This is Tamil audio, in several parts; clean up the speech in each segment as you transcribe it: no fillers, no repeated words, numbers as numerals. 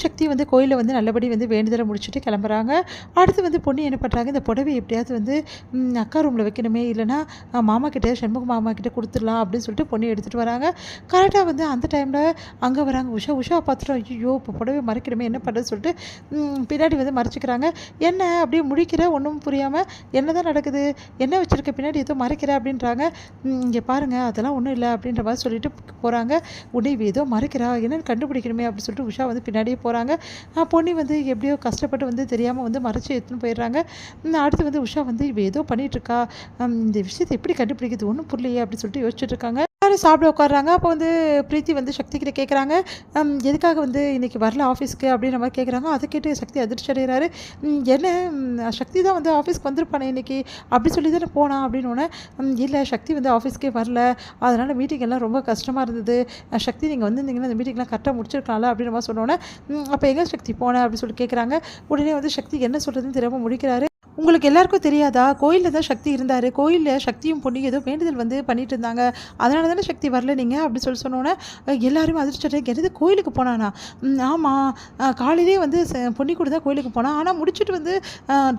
பொன்னியும் சக்தி வந்து கோயிலில் வந்து நல்லபடி வந்து வேண்டுதலை முடிச்சுட்டு கிளம்புறாங்க. அடுத்து வந்து பொன்னி என்ன பண்ணுறாங்க, இந்த புடவை எப்படியாவது வந்து அக்கா ரூமில் வைக்கணுமே, இல்லைனா மாமா கிட்டே சண்முக மாமா கிட்டே கொடுத்துடலாம் அப்படின்னு சொல்லிட்டு பொண்ணி எடுத்துகிட்டு வராங்க. கரெக்டாக வந்து அந்த டைமில் அங்கே வராங்க உஷா பார்த்துட்டோம். ஐயோ இப்போ புடவை மறைக்கணுமே என்ன பண்ணுறதுன்னு சொல்லிட்டு பின்னாடி வந்து மறைச்சிக்கிறாங்க. என்ன அப்படியே முழிக்கிற ஒன்றும் புரியாமல், என்ன தான் நடக்குது, என்ன வச்சுருக்க பின்னாடி ஏதோ மறைக்கிற அப்படின்றாங்க. இங்கே பாருங்கள் அதெல்லாம் ஒன்றும் இல்லை அப்படின்ற மாதிரி சொல்லிட்டு போகிறாங்க. உடனே ஏதோ மறைக்கிறா என்னென்னு கண்டுபிடிக்கணுமே அப்படின்னு சொல்லிட்டு உஷா வந்து பின்னாடியே போகிறாங்க. பொன்னி வந்து எப்படியோ கஷ்டப்பட்டு வந்து தெரியாமல் வந்து மறைச்சி எடுத்துன்னு போயிடுறாங்க. அடுத்து வந்து உஷா வந்து இவ ஏதோ பண்ணிகிட்ருக்கா, இந்த விஷயத்தை எப்படி கண்டுபிடிக்கிறது ஒன்றும் புரியலையே அப்படின்னு சொல்லிட்டு யோசிச்சுட்டு இருக்காங்க. எல்லாரும் சாப்பிட உட்காடுறாங்க. அப்போ வந்து பிரீத்தி வந்து சக்தி கிட்ட கேட்குறாங்க, எதுக்காக வந்து இன்றைக்கி வரல ஆஃபீஸ்க்கு அப்படின்ற மாதிரி கேட்குறாங்க. அதை கேட்டு சக்தி அதிர்ச்சி அடைகிறாரு. என்ன சக்தி தான் வந்து ஆஃபீஸ்க்கு வந்திருப்பானே இன்றைக்கி அப்படி சொல்லி தானே போனான் அப்படின்னு. இல்லை சக்தி வந்து ஆஃபீஸ்க்கே வரல, அதனால் மீட்டிங் எல்லாம் ரொம்ப கஷ்டமாக இருந்தது. சக்தி நீங்கள் வந்திருந்தீங்கன்னா அந்த மீட்டிங்லாம் கரெக்டாக முடிச்சிருக்கலாம்ல அப்படின்ற மாதிரி சொன்னோன்னே, அப்போ எங்கே சக்தி போனேன் அப்படின்னு சொல்லிட்டு கேட்குறாங்க. உடனே வந்து சக்தி என்ன சொல்கிறதுன்னு தெரியாமல் முடிக்கிறாரு. உங்களுக்கு எல்லாருக்கும் தெரியாதா, கோயிலில் தான் சக்தி இருந்தார், கோயிலில் சக்தியும் பொண்ணியும் ஏதோ வேண்டுதல் வந்து பண்ணிட்டு இருந்தாங்க, அதனால தானே சக்தி வரல நீங்கள் அப்படி சொன்னோன்னே எல்லாருமே அதிர்ச்சிட்டு என்னது கோயிலுக்கு போனானா, ஆமாம் காலையிலே வந்து பொன்னி கூட தான் கோயிலுக்கு போனான், ஆனால் முடிச்சுட்டு வந்து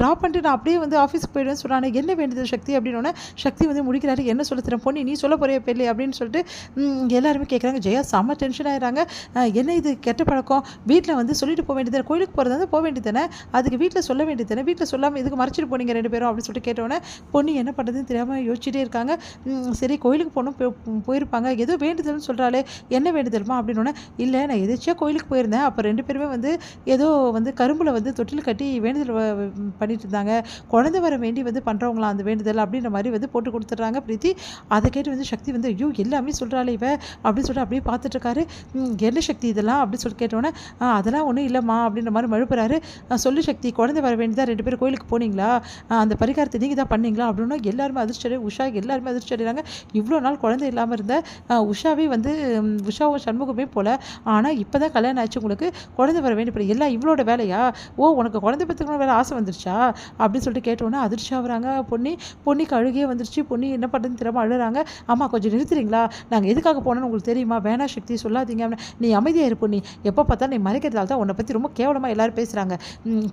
ட்ராப் பண்ணிட்டு நான் அப்படியே வந்து ஆஃபீஸுக்கு போயிடுவேன்னு சொன்னானே என்ன வேண்டுதல் சக்தி அப்படின்னோடனே சக்தி வந்து முடிக்கிறாரு. என்ன சொல்ல தரேன் பொன்னி நீ சொல்ல போறிய பெரிய அப்படின்னு சொல்லிட்டு எல்லாருமே கேட்குறாங்க. ஜெயா செம்ம டென்ஷன் ஆகிறாங்க. என்ன இது கெட்ட பழக்கம், வீட்டில் வந்து சொல்லிட்டு போக வேண்டியது, கோயிலுக்கு போகிறதா போக வேண்டியது தானே, அதுக்கு வீட்டில் சொல்ல வேண்டியது தானே, வீட்டில் சொல்லாமல் இதுக்கு மறைச்சிட்டு போனீங்க ரெண்டு பேரும் அப்படின்னு சொல்லிட்டு கேட்டோன்னே பொண்ணு என்ன பண்ணுறதுன்னு தெரியாமல் யோசிச்சுட்டே இருக்காங்க. சரி கோயிலுக்கு போயிருப்பாங்க, ஏதோ வேண்டுதல்னு சொல்கிறாளே என்ன வேண்டுதல்மா அப்படின்னோடனே, இல்லை நான் எதாச்சியாக கோயிலுக்கு போயிருந்தேன், அப்போ ரெண்டு பேருமே வந்து ஏதோ வந்து கரும்பில் வந்து தொட்டில் கட்டி வேண்டுதல் பண்ணிட்டு இருந்தாங்க, குழந்தை வர வேண்டி வந்து பண்ணுறவங்களாம் அந்த வேண்டுதல் அப்படின்ற மாதிரி வந்து போட்டு கொடுத்துட்றாங்க பிரீத்தி. அதை கேட்டு வந்து சக்தி வந்து ஐயோ எல்லாமே சொல்கிறாளே இவ அப்படின்னு சொல்லிட்டு அப்படியே பார்த்துட்ருக்காரு. என்ன சக்தி இதெல்லாம் அப்படின்னு சொல்லிட்டு கேட்டோன்னே, அதெல்லாம் ஒன்றும் இல்லைம்மா அப்படின்ற மாதிரி மழுப்புறாரு. சொல்லு சக்தி குழந்தை வர வேண்டியதான் ரெண்டு பேரும் கோயிலுக்கு போனீங்களா, அந்த பரிகாரத்தை நீங்கள் தான் பண்ணீங்களா அப்படின்னா எல்லாருமே அதிர்ச்சி உஷா எல்லாருமே அதிர்ச்சி அடைகிறாங்க. இவ்வளோ நாள் குழந்தை இல்லாமல் இருந்த உஷாவே வந்து உஷாவும் சண்முகமே போல, ஆனால் இப்போ தான் கல்யாணம் ஆச்சு உங்களுக்கு குழந்தை வர வேண்டிய எல்லாம் இவ்வளோட வேலையா, ஓ உனக்கு குழந்தை பெற்றுக்கணும் வேலை ஆசை வந்துருச்சா அப்படின்னு சொல்லிட்டு கேட்டோன்னே அதிர்ச்சி ஆகுறாங்க. பொன்னிக்கு அழுகே வந்துருச்சு. பொன்னி என்ன பண்ணுறதுன்னு தெரியாமல் அழுகிறாங்க. அம்மா கொஞ்சம் நிறுத்துறீங்களா, நாங்கள் எதுக்காக போனோன்னு உங்களுக்கு தெரியுமா, வேணா சக்தி சொல்லாதீங்க, நீ அமைதியாக இரு பொன்னி, எப்போ பார்த்தாலும் நீ மறைக்கிறதால தான் உன்னை பற்றி ரொம்ப கேவலமாக எல்லாரும் பேசுகிறாங்க.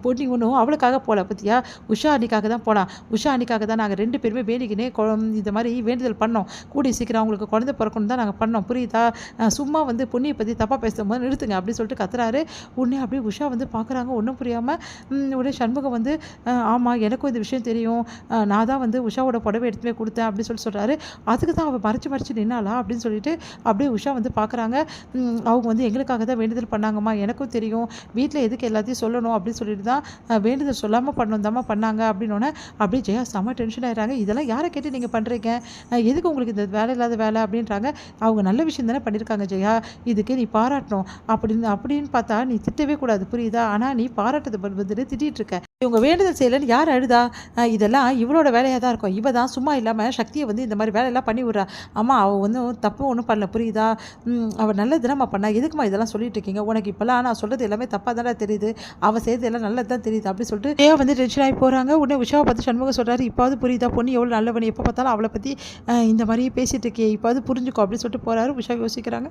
பொன்னி ஒன்றும் அவளுக்காக போகல பற்றியா, உஷா அன்னிக்காக தான் போகலாம், உஷா அன்னிக்காக தான் நாங்கள் ரெண்டு பேருமே வேண்டிக்கினே இந்த மாதிரி வேண்டுதல் பண்ணோம், கூடி சீக்கிரம் அவங்களுக்கு குழந்தை பிறக்கணும் தான் நாங்கள் பண்ணோம் புரியுதா, சும்மா வந்து பொன்னியை பற்றி தப்பாக பேசும்போது நிறுத்துங்க அப்படின்னு சொல்லிட்டு கத்துறாரு. உடனே அப்படியே உஷா வந்து பார்க்குறாங்க ஒன்றும் புரியாமல். உடனே சண்முகம் வந்து ஆமாம் எனக்கும் இந்த விஷயம் தெரியும், நான் தான் வந்து உஷாவோட புடவை எடுத்துமே கொடுத்தேன் அப்படின்னு சொல்கிறாரு. அதுக்கு தான் அவள் மறைச்சு நின்னாளா அப்படின்னு சொல்லிட்டு அப்படியே உஷா வந்து பார்க்குறாங்க. அவங்க வந்து எங்களுக்காக தான் வேண்டுதல் பண்ணாங்கம்மா, எனக்கும் தெரியும், வீட்டில் எதுக்கு எல்லாத்தையும் சொல்லணும் அப்படின்னு சொல்லிட்டு தான் வேண்டுதல் சொல்லாமல் பண்ணணும் தாம்மா பண்ணாங்க அப்படின்னோடனே அப்படியே ஜெயா செம்ம டென்ஷன் ஆகிறாங்க. இதெல்லாம் யாரை கேட்டு நீங்கள் பண்ணுறீங்க, எதுக்கு உங்களுக்கு இந்த வேலை இல்லாத வேலை அப்படின்றாங்க. அவங்க நல்ல விஷயம் தானே பண்ணியிருக்காங்க ஜெயா, இதுக்கே நீ பாராட்டணும் அப்படின்னு பார்த்தா நீ திட்டவே கூடாது புரியுதா, ஆனால் நீ பாராட்டத்தை வந்துட்டு திட்டிகிட்டு இருக்க. இவங்க வேண்டுதல் செய்யலைன்னு யார் அழுதா, இதெல்லாம் இவளோட வேலையாக தான் இருக்கும், இவ தான் சும்மா இல்லாமல் சக்தியை வந்து இந்த மாதிரி வேலையெல்லாம் பண்ணி விட்றா. அம்மா அவள் வந்து தப்பு ஒன்றும் பண்ணல புரியுதா, அவள் நல்லது தானம்மா பண்ணா, எதுக்குமா இதெல்லாம் சொல்லிட்டு இருக்கீங்க, உனக்கு இப்போல்லாம் நான் சொல்கிறது எல்லாமே தப்பாக தானே தெரியுது, அவள் செய்கிறது எல்லாம் நல்லது தான் தெரியுது அப்படின்னு சொல்லிட்டு ஜெயா வந்து டென்ஷன் ஆகி போகிறாங்க. உடனே உஷாவை பார்த்து சண்முகம் சொல்கிறாரு, இப்போது புரியுதா பொண்ணு எவ்வளோ நல்லவனி, எப்போ பார்த்தாலும் அவளை பற்றி இந்த மாதிரி பேசிகிட்டு இருக்கே, இப்போது புரிஞ்சுக்கோ அப்படின்னு சொல்லிட்டு போகிறாரு. உஷா யோசிக்கிறாங்க.